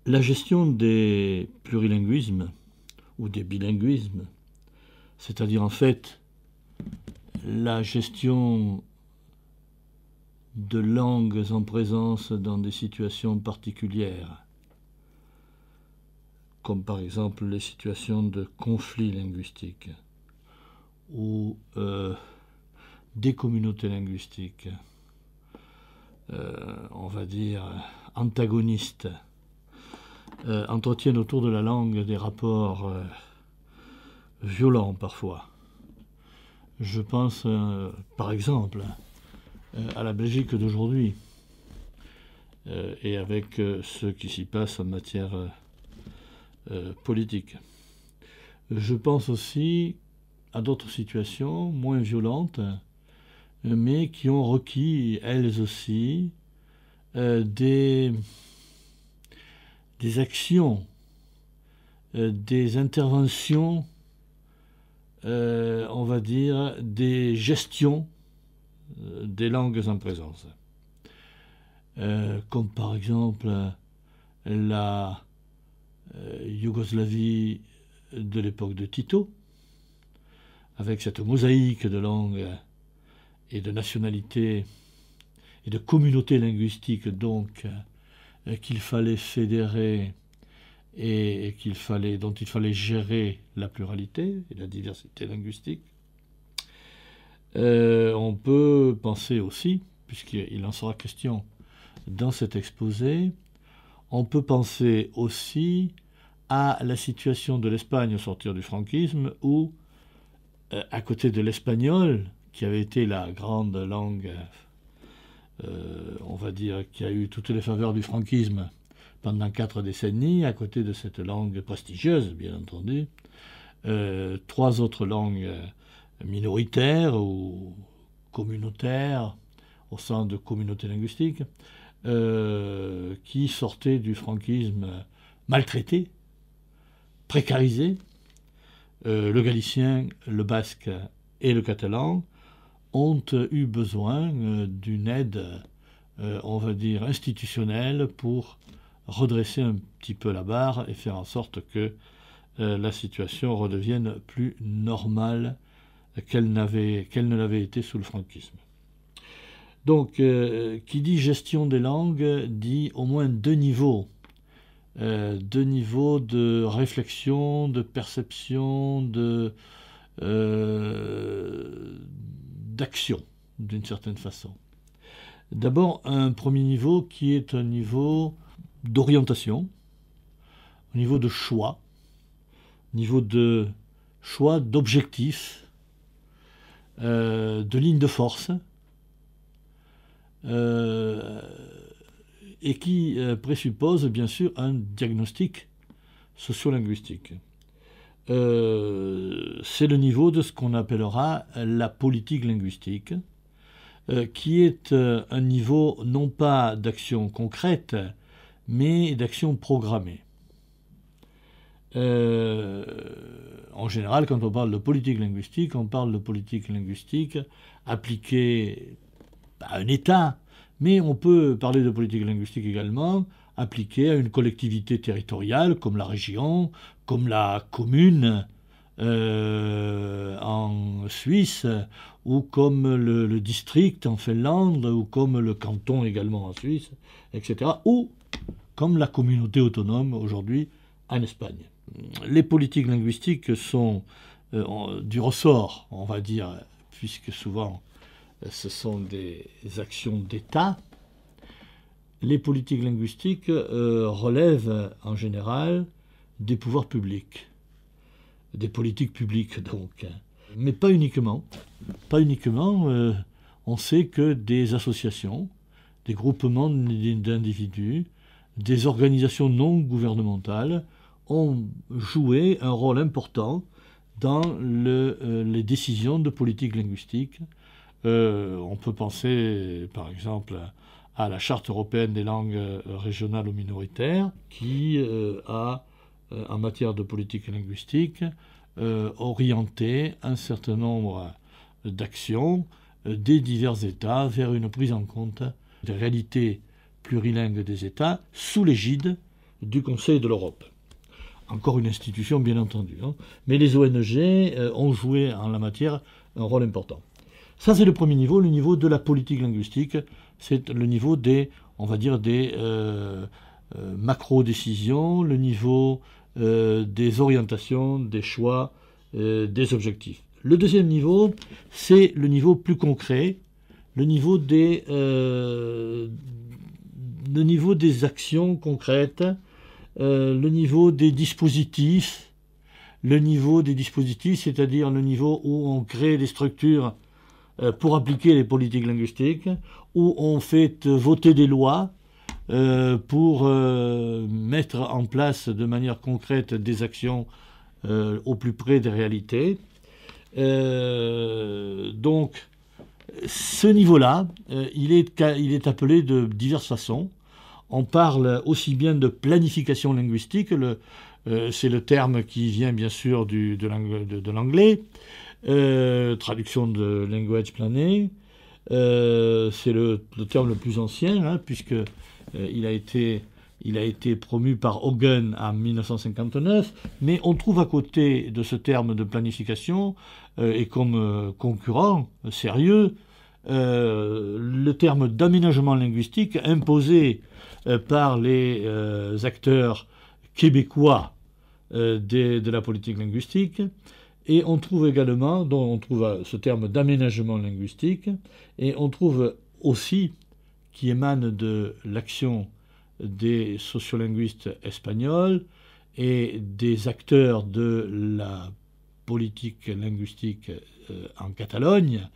La gestion des plurilinguismes ou des bilinguismes, c'est-à-dire en fait la gestion de langues en présence dans des situations particulières, comme par exemple les situations de conflits linguistiques ou des communautés linguistiques, on va dire antagonistes, entretiennent autour de la langue des rapports violents parfois. Je pense par exemple à la Belgique d'aujourd'hui et avec ce qui s'y passe en matière politique. Je pense aussi à d'autres situations moins violentes, mais qui ont requis, elles aussi, des actions, des interventions, on va dire, des gestions des langues en présence. Comme par exemple la Yougoslavie de l'époque de Tito, avec cette mosaïque de langues et de nationalités et de communautés linguistiques donc qu'il fallait fédérer et dont il fallait gérer la pluralité et la diversité linguistique. On peut penser aussi, puisqu'il en sera question dans cet exposé, on peut penser aussi à la situation de l'Espagne au sortir du franquisme où, à côté de l'espagnol, qui avait été la grande langue, on va dire, qui a eu toutes les faveurs du franquisme pendant 4 décennies, à côté de cette langue prestigieuse, bien entendu, 3 autres langues minoritaires ou communautaires, au sein de communautés linguistiques, qui sortaient du franquisme maltraités, précarisés. Le galicien, le basque et le catalan ont eu besoin d'une aide, on va dire, institutionnelle pour redresser un petit peu la barre et faire en sorte que la situation redevienne plus normale qu'elle ne l'avait été sous le franquisme. Donc, qui dit gestion des langues dit au moins 2 niveaux. 2 niveaux de réflexion, de perception, d'action, d'une certaine façon. D'abord, un premier niveau qui est un niveau d'orientation, un niveau de choix, d'objectifs, de lignes de force, et qui présuppose bien sûr un diagnostic sociolinguistique. C'est le niveau de ce qu'on appellera la politique linguistique, qui est un niveau non pas d'action concrète, mais d'action programmée. En général, quand on parle de politique linguistique, on parle de politique linguistique appliquée à un État, mais on peut parler de politique linguistique également appliquée à une collectivité territoriale comme la région, comme la commune en Suisse, ou comme le district en Finlande, ou comme le canton également en Suisse, etc., ou comme la communauté autonome aujourd'hui en Espagne. Les politiques linguistiques sont du ressort, on va dire, puisque souvent ce sont des actions d'État. Les politiques linguistiques relèvent en général des pouvoirs publics, des politiques publiques donc. Mais pas uniquement. Pas uniquement. On sait que des associations, des groupements d'individus, des organisations non gouvernementales ont joué un rôle important dans les décisions de politique linguistique. On peut penser, par exemple, à la Charte européenne des langues régionales ou minoritaires, qui a, en matière de politique linguistique, orienté un certain nombre d'actions des divers États vers une prise en compte des réalités plurilingues des États sous l'égide du Conseil de l'Europe. Encore une institution, bien entendu. Hein. Mais les ONG ont joué en la matière un rôle important. Ça, c'est le premier niveau, le niveau de la politique linguistique. C'est le niveau des, on va dire, des macro-décisions, le niveau des orientations, des choix, des objectifs. Le deuxième niveau, c'est le niveau plus concret, le niveau des actions concrètes, le niveau des dispositifs, c'est-à-dire le niveau où on crée des structures pour appliquer les politiques linguistiques, où on fait voter des lois pour mettre en place de manière concrète des actions au plus près des réalités. Donc, ce niveau-là, il est appelé de diverses façons. On parle aussi bien de planification linguistique, c'est le terme qui vient bien sûr de l'anglais, traduction de language planning, c'est le terme le plus ancien, hein, puisque il a été promu par Hogan en 1959, mais on trouve à côté de ce terme de planification, et comme concurrent sérieux, le terme d'aménagement linguistique imposé par les acteurs québécois de la politique linguistique. Et on trouve également, ce terme d'aménagement linguistique, et on trouve aussi, qui émane de l'action des sociolinguistes espagnols et des acteurs de la politique linguistique en Catalogne,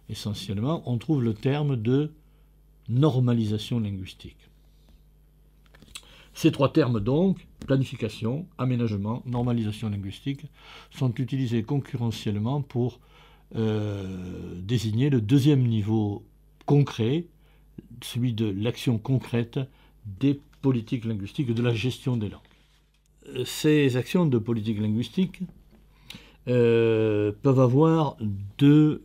essentiellement, on trouve le terme de normalisation linguistique. Ces trois termes donc, planification, aménagement, normalisation linguistique, sont utilisés concurrentiellement pour désigner le deuxième niveau concret, celui de l'action concrète des politiques linguistiques et de la gestion des langues. Ces actions de politique linguistique peuvent avoir 2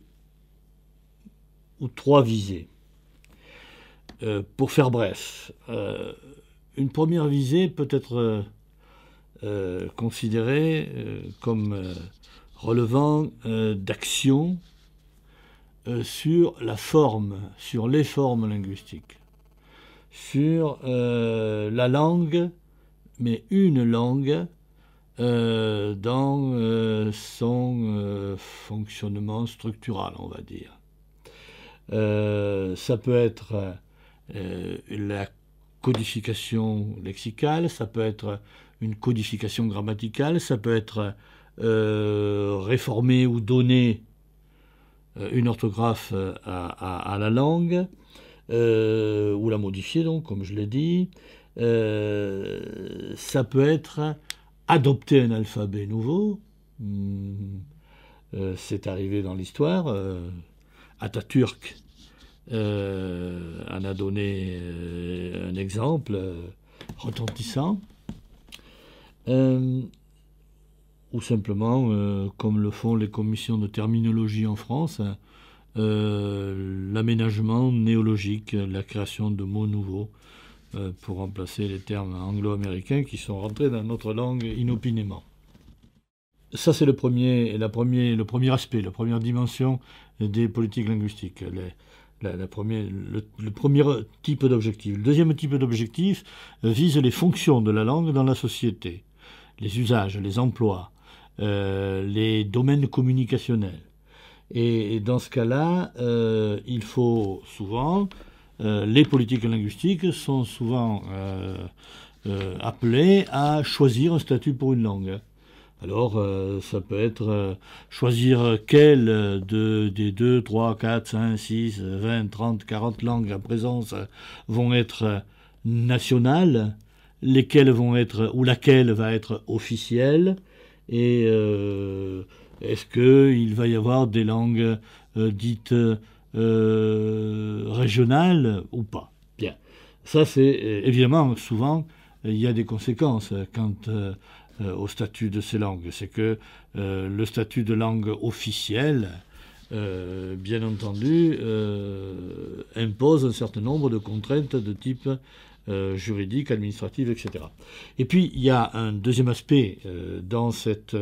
ou 3 visées. Pour faire bref, une première visée peut être considérée comme relevant d'actions sur la forme, sur les formes linguistiques, sur la langue, mais une langue dans son fonctionnement structural, on va dire. Ça peut être la codification lexicale, ça peut être une codification grammaticale, ça peut être réformer ou donner une orthographe à la langue, ou la modifier, donc, comme je l'ai dit. Ça peut être adopter un alphabet nouveau. C'est arrivé dans l'histoire. Atatürk en a donné un exemple retentissant. Ou simplement, comme le font les commissions de terminologie en France, l'aménagement néologique, la création de mots nouveaux pour remplacer les termes anglo-américains qui sont rentrés dans notre langue inopinément. Ça, c'est le premier aspect, la première dimension des politiques linguistiques, le premier type d'objectif. Le deuxième type d'objectif vise les fonctions de la langue dans la société, les usages, les emplois, les domaines communicationnels. Et dans ce cas-là, il faut souvent, les politiques linguistiques sont souvent appelées à choisir un statut pour une langue. Alors, ça peut être choisir quelle des 2, 3, 4, 5, 6, 20, 30, 40 langues à présence vont être nationales, lesquelles vont être, ou laquelle va être officielle, et est-ce qu'il va y avoir des langues dites régionales ou pas? Bien. Ça, c'est évidemment, souvent, il y a des conséquences quant au statut de ces langues. C'est que le statut de langue officielle, bien entendu, impose un certain nombre de contraintes de type juridiques, administratives, etc. Et puis, il y a un deuxième aspect dans cette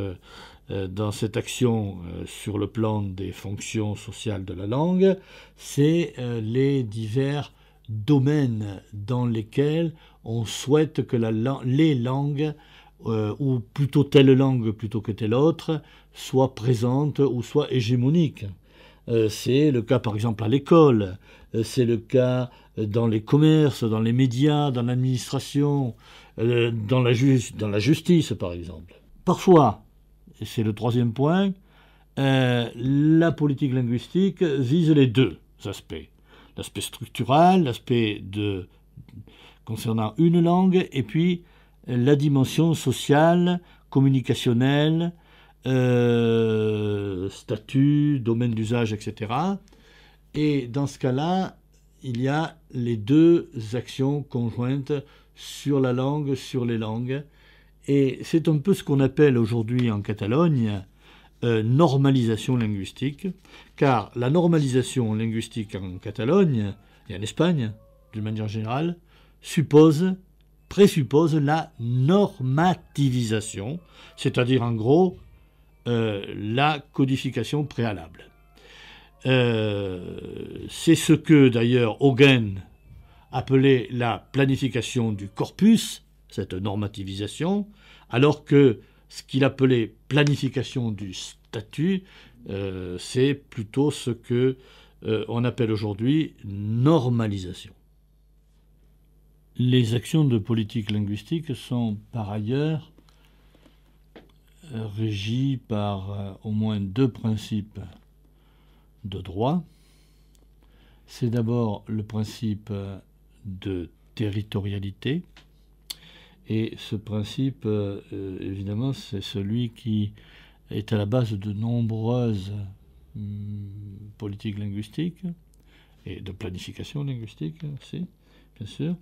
action sur le plan des fonctions sociales de la langue, c'est les divers domaines dans lesquels on souhaite que les langues, ou plutôt telle langue plutôt que telle autre, soient présentes ou soient hégémoniques. C'est le cas par exemple à l'école, c'est le cas dans les commerces, dans les médias, dans l'administration, dans la justice par exemple. Parfois, et c'est le troisième point, la politique linguistique vise les deux aspects. L'aspect structural, l'aspect concernant une langue, et puis la dimension sociale, communicationnelle, statut, domaine d'usage, etc. Et dans ce cas-là, il y a les deux actions conjointes sur la langue, sur les langues. Et c'est un peu ce qu'on appelle aujourd'hui en Catalogne normalisation linguistique, car la normalisation linguistique en Catalogne et en Espagne, d'une manière générale, présuppose la normativisation, c'est-à-dire en gros la codification préalable. C'est ce que d'ailleurs Hogan appelait la planification du corpus, cette normativisation, alors que ce qu'il appelait planification du statut, c'est plutôt ce que on appelle aujourd'hui normalisation. Les actions de politique linguistique sont par ailleurs régies par au moins deux principes de droit. C'est d'abord le principe de territorialité, et ce principe, évidemment, c'est celui qui est à la base de nombreuses politiques linguistiques et de planification linguistique aussi, bien sûr.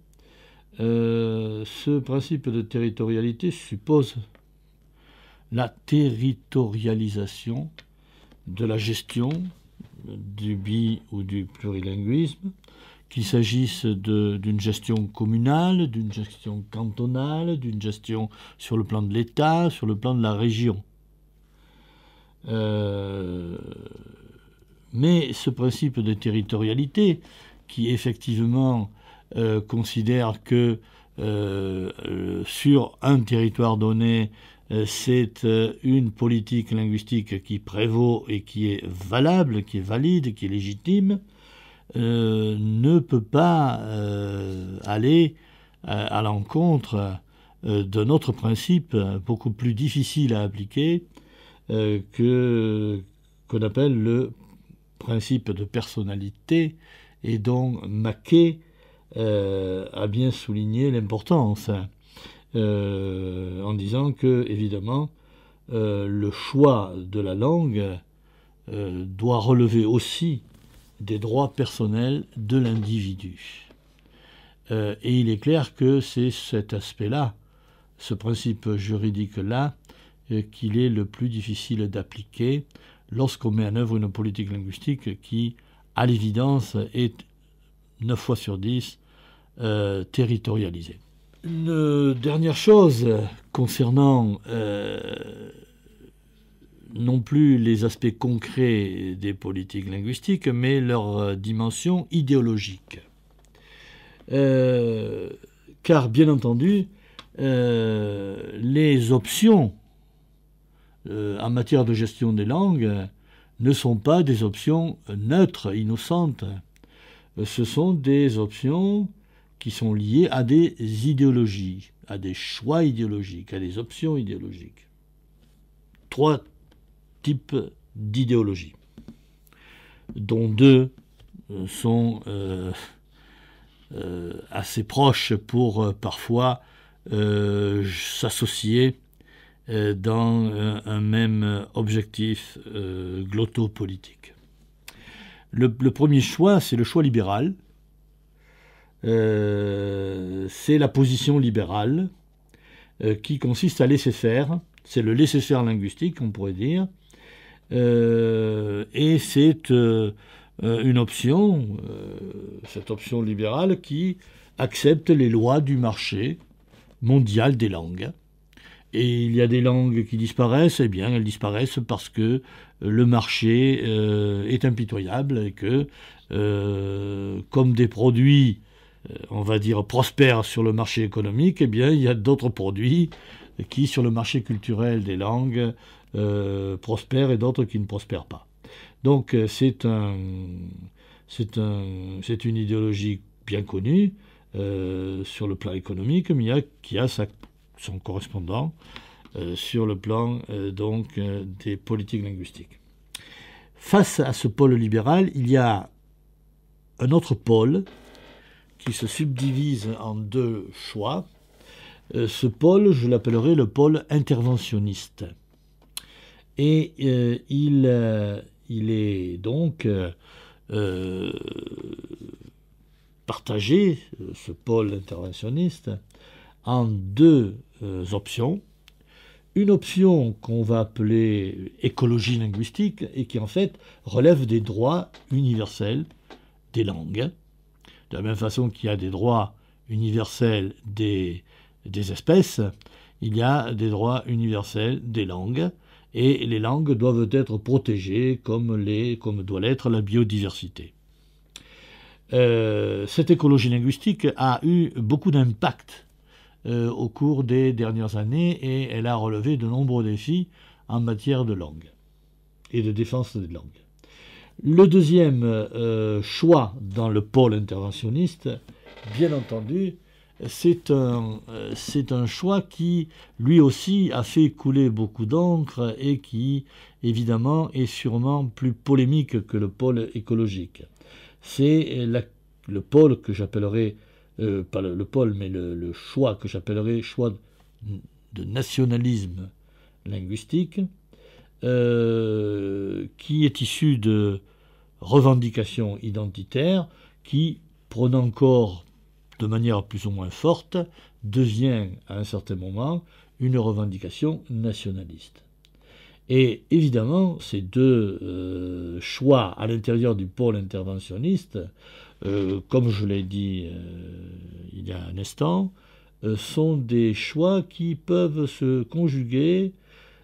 Ce principe de territorialité suppose la territorialisation de la gestion du bi- ou du plurilinguisme, qu'il s'agisse d'une gestion communale, d'une gestion cantonale, d'une gestion sur le plan de l'État, sur le plan de la région. Mais ce principe de territorialité, qui effectivement considère que sur un territoire donné, c'est une politique linguistique qui prévaut et qui est valable, qui est valide, qui est légitime, ne peut pas aller à l'encontre d'un autre principe beaucoup plus difficile à appliquer qu'on appelle le principe de personnalité, et dont Maquet a bien souligné l'importance, en disant que, évidemment, le choix de la langue doit relever aussi des droits personnels de l'individu. Et il est clair que c'est cet aspect-là, ce principe juridique-là, qu'il est le plus difficile d'appliquer lorsqu'on met en œuvre une politique linguistique qui, à l'évidence, est 9 fois sur 10 territorialisée. Une dernière chose concernant non plus les aspects concrets des politiques linguistiques, mais leur dimension idéologique. Car, bien entendu, les options en matière de gestion des langues ne sont pas des options neutres, innocentes. Ce sont des options qui sont liées à des idéologies, à des choix idéologiques, à des options idéologiques. 3 types d'idéologies, dont 2 sont assez proches pour parfois s'associer dans un même objectif glottopolitique. Le premier choix, c'est le choix libéral. C'est la position libérale qui consiste à laisser faire. C'est le laisser-faire linguistique, on pourrait dire. Et c'est une option, cette option libérale qui accepte les lois du marché mondial des langues. Et il y a des langues qui disparaissent, eh bien elles disparaissent parce que le marché est impitoyable et que, comme des produits, on va dire, prospèrent sur le marché économique, eh bien il y a d'autres produits qui, sur le marché culturel des langues, prospèrent et d'autres qui ne prospèrent pas. Donc c'est une idéologie bien connue sur le plan économique, mais qui a son correspondant sur le plan des politiques linguistiques. Face à ce pôle libéral, il y a un autre pôle qui se subdivise en deux choix. Ce pôle, je l'appellerai le pôle interventionniste. Et il est donc partagé, ce pôle interventionniste, en deux options. Une option qu'on va appeler écologie linguistique et qui en fait relève des droits universels des langues, de la même façon qu'il y a des droits universels des espèces, il y a des droits universels des langues, et les langues doivent être protégées comme doit l'être la biodiversité. Cette écologie linguistique a eu beaucoup d'impact au cours des dernières années et elle a relevé de nombreux défis en matière de langue et de défense des langues. Le deuxième choix dans le pôle interventionniste, bien entendu, c'est un choix qui, lui aussi, a fait couler beaucoup d'encre et qui, évidemment, est sûrement plus polémique que le pôle écologique. C'est le pôle que j'appellerai, pas le pôle, mais le choix que j'appellerai choix de nationalisme linguistique, qui est issu de revendications identitaires qui, prenant corps de manière plus ou moins forte, devient à un certain moment une revendication nationaliste. Et évidemment, ces deux choix à l'intérieur du pôle interventionniste, comme je l'ai dit il y a un instant, sont des choix qui peuvent se conjuguer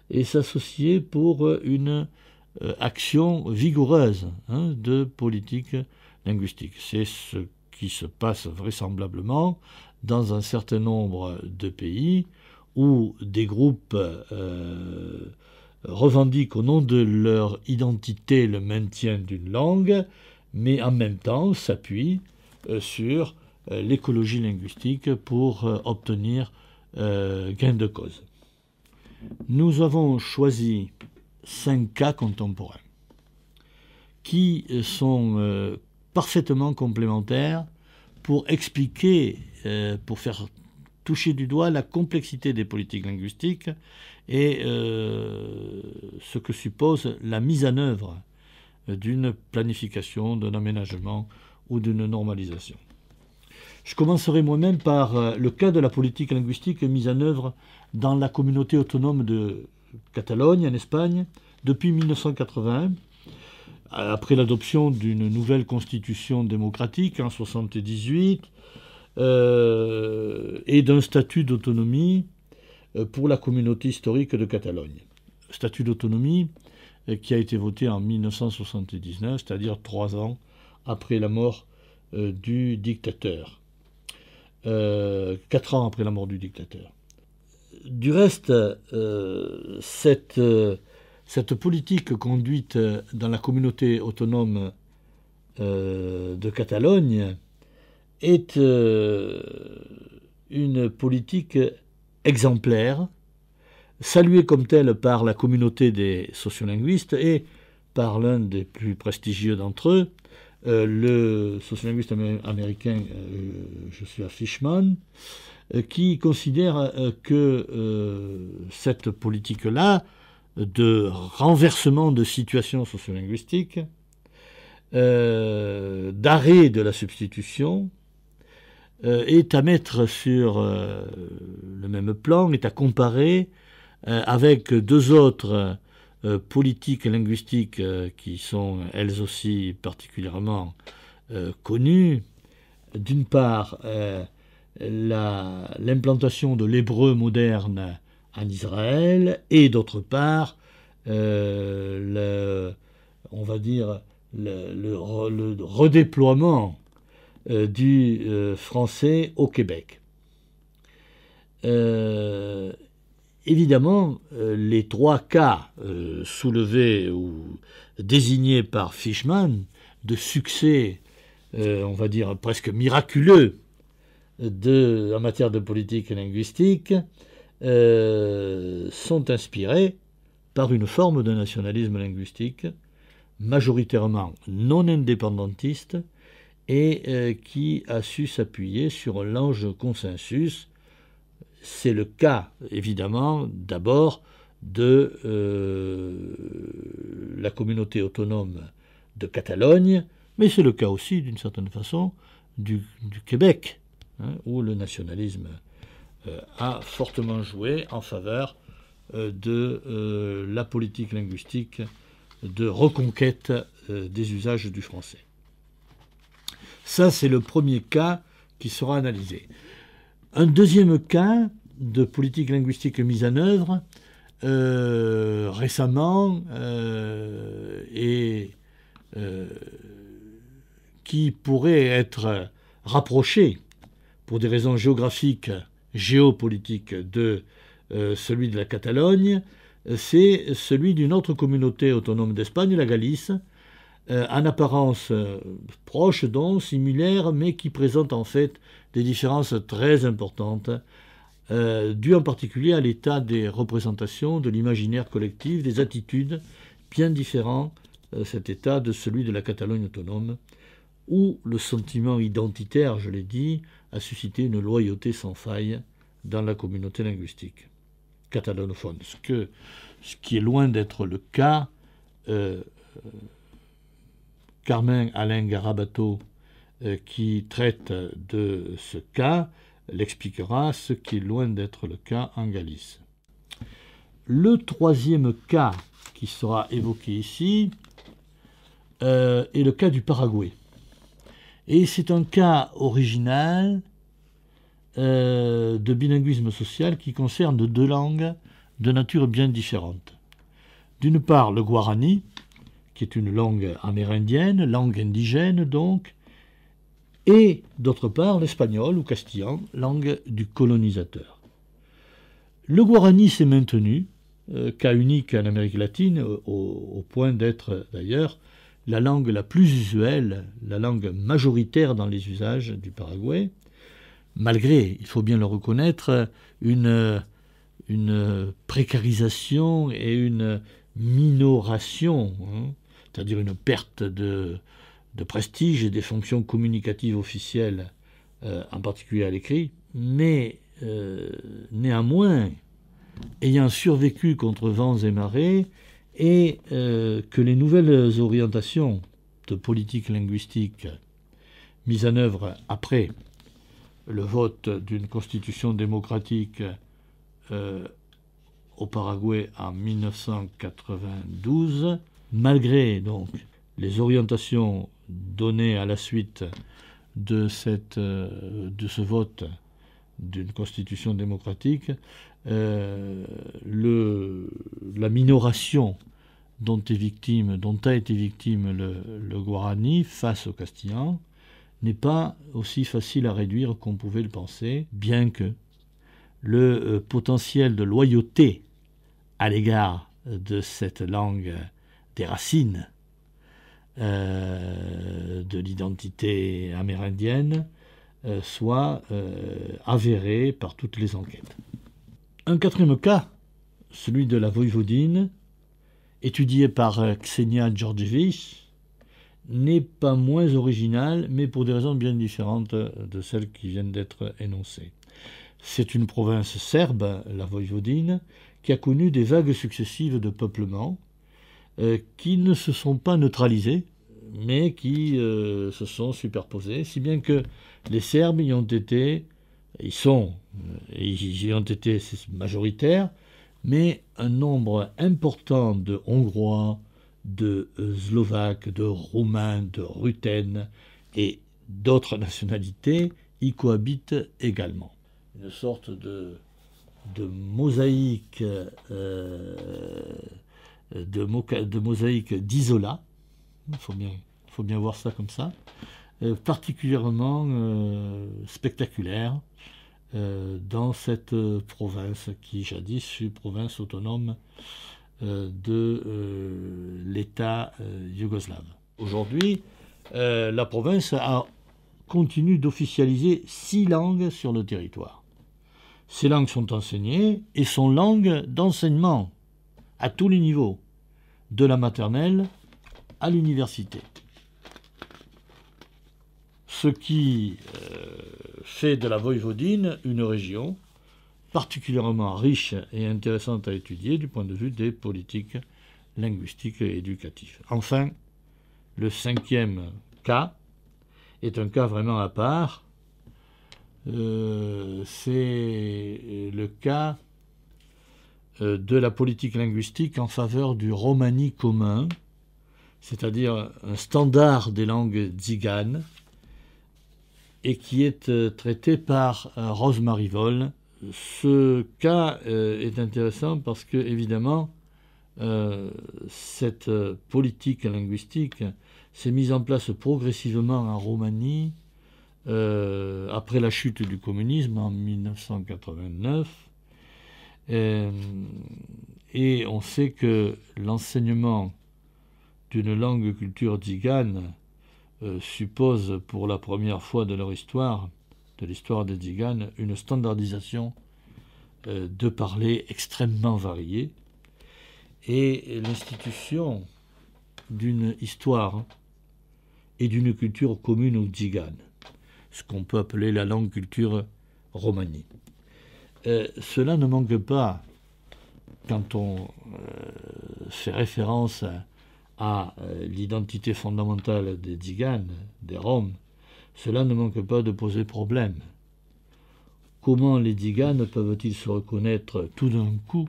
et s'associer pour une action vigoureuse de politique linguistique. C'est ce qui se passe vraisemblablement dans un certain nombre de pays où des groupes revendiquent au nom de leur identité le maintien d'une langue, mais en même temps s'appuient sur l'écologie linguistique pour obtenir gain de cause. Nous avons choisi 5 cas contemporains qui sont parfaitement complémentaires pour expliquer, pour faire toucher du doigt la complexité des politiques linguistiques et ce que suppose la mise en œuvre d'une planification, d'un aménagement ou d'une normalisation. Je commencerai moi-même par le cas de la politique linguistique mise en œuvre dans la communauté autonome de Catalogne, en Espagne, depuis 1981, après l'adoption d'une nouvelle constitution démocratique en 1978 et d'un statut d'autonomie pour la communauté historique de Catalogne. Statut d'autonomie qui a été voté en 1979, c'est-à-dire 3 ans après la mort du dictateur. 4 ans après la mort du dictateur. Du reste, cette politique conduite dans la communauté autonome de Catalogne est une politique exemplaire, saluée comme telle par la communauté des sociolinguistes et par l'un des plus prestigieux d'entre eux, le sociolinguiste américain Joshua Fishman, qui considère que cette politique-là, de renversement de situation sociolinguistique, d'arrêt de la substitution, est à mettre sur le même plan, est à comparer avec deux autres politiques linguistiques qui sont elles aussi particulièrement connues, d'une part, l'implantation de l'hébreu moderne en Israël, et d'autre part, on va dire, le redéploiement du français au Québec. Évidemment, les trois cas soulevés ou désignés par Fishman de succès, on va dire presque miraculeux, en matière de politique linguistique, sont inspirés par une forme de nationalisme linguistique majoritairement non indépendantiste et qui a su s'appuyer sur un large consensus. C'est le cas, évidemment, d'abord de la communauté autonome de Catalogne, mais c'est le cas aussi, d'une certaine façon, du Québec, où le nationalisme a fortement joué en faveur de la politique linguistique de reconquête des usages du français. Ça, c'est le premier cas qui sera analysé. Un deuxième cas de politique linguistique mise en œuvre récemment et qui pourrait être rapproché pour des raisons géographiques, géopolitiques de celui de la Catalogne, c'est celui d'une autre communauté autonome d'Espagne, la Galice, en apparence proche donc, similaire, mais qui présente en fait des différences très importantes, dues en particulier à l'état des représentations, de l'imaginaire collectif, des attitudes bien différents, cet état de celui de la Catalogne autonome, où le sentiment identitaire, je l'ai dit, a suscité une loyauté sans faille dans la communauté linguistique catalonophone, ce qui est loin d'être le cas. Carmen Alain Garabato, qui traite de ce cas, l'expliquera, ce qui est loin d'être le cas en Galice. Le troisième cas qui sera évoqué ici est le cas du Paraguay. Et c'est un cas original de bilinguisme social qui concerne deux langues de nature bien différente. D'une part, le guarani, qui est une langue amérindienne, langue indigène donc, et d'autre part l'espagnol ou castillan, langue du colonisateur. Le guarani s'est maintenu, cas unique en Amérique latine, au point d'être d'ailleurs la langue la plus usuelle, la langue majoritaire dans les usages du Paraguay, malgré, il faut bien le reconnaître, une précarisation et une minoration, c'est-à-dire une perte de prestige et des fonctions communicatives officielles, en particulier à l'écrit, mais néanmoins, ayant survécu contre vents et marées, et que les nouvelles orientations de politique linguistique mises en œuvre après le vote d'une constitution démocratique au Paraguay en 1992, malgré donc les orientations données à la suite de ce vote d'une constitution démocratique, la minoration dont a été victime le guarani face au castillan n'est pas aussi facile à réduire qu'on pouvait le penser, bien que le potentiel de loyauté à l'égard de cette langue des racines de l'identité amérindienne soit avéré par toutes les enquêtes. Un quatrième cas, celui de la Voïvodine, étudié par Ksenia Georgievich, n'est pas moins original, mais pour des raisons bien différentes de celles qui viennent d'être énoncées. C'est une province serbe, la Voïvodine, qui a connu des vagues successives de peuplement, qui ne se sont pas neutralisées, mais qui se sont superposées, si bien que les Serbes y ont été majoritaires, mais un nombre important de Hongrois, de Slovaques, de Roumains, de Ruthènes et d'autres nationalités y cohabitent également. Une sorte de mosaïque d'isola, il faut bien voir ça comme ça, particulièrement spectaculaire dans cette province qui jadis fut province autonome de l'État yougoslave. Aujourd'hui, la province continue d'officialiser 6 langues sur le territoire. Ces langues sont enseignées et sont langues d'enseignement à tous les niveaux, de la maternelle à l'université. Ce qui fait de la Voïvodine une région particulièrement riche et intéressante à étudier du point de vue des politiques linguistiques et éducatives. Enfin, le 5e cas est un cas vraiment à part. C'est le cas de la politique linguistique en faveur du romani commun, c'est-à-dire un standard des langues tziganes, et qui est traité par Rosemary Voll. Ce cas est intéressant parce que, évidemment, cette politique linguistique s'est mise en place progressivement en Roumanie après la chute du communisme en 1989. Et on sait que l'enseignement d'une langue culture tzigane suppose pour la première fois de leur histoire, de l'histoire des Tziganes, une standardisation de parler extrêmement variée et l'institution d'une histoire et d'une culture commune aux Tziganes, ce qu'on peut appeler la langue culture romanie. Cela ne manque pas quand on fait référence à l'identité fondamentale des Tziganes, des Roms. Cela ne manque pas de poser problème. Comment les Tziganes peuvent-ils se reconnaître tout d'un coup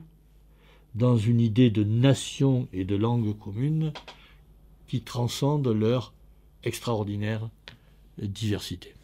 dans une idée de nation et de langue commune qui transcende leur extraordinaire diversité ?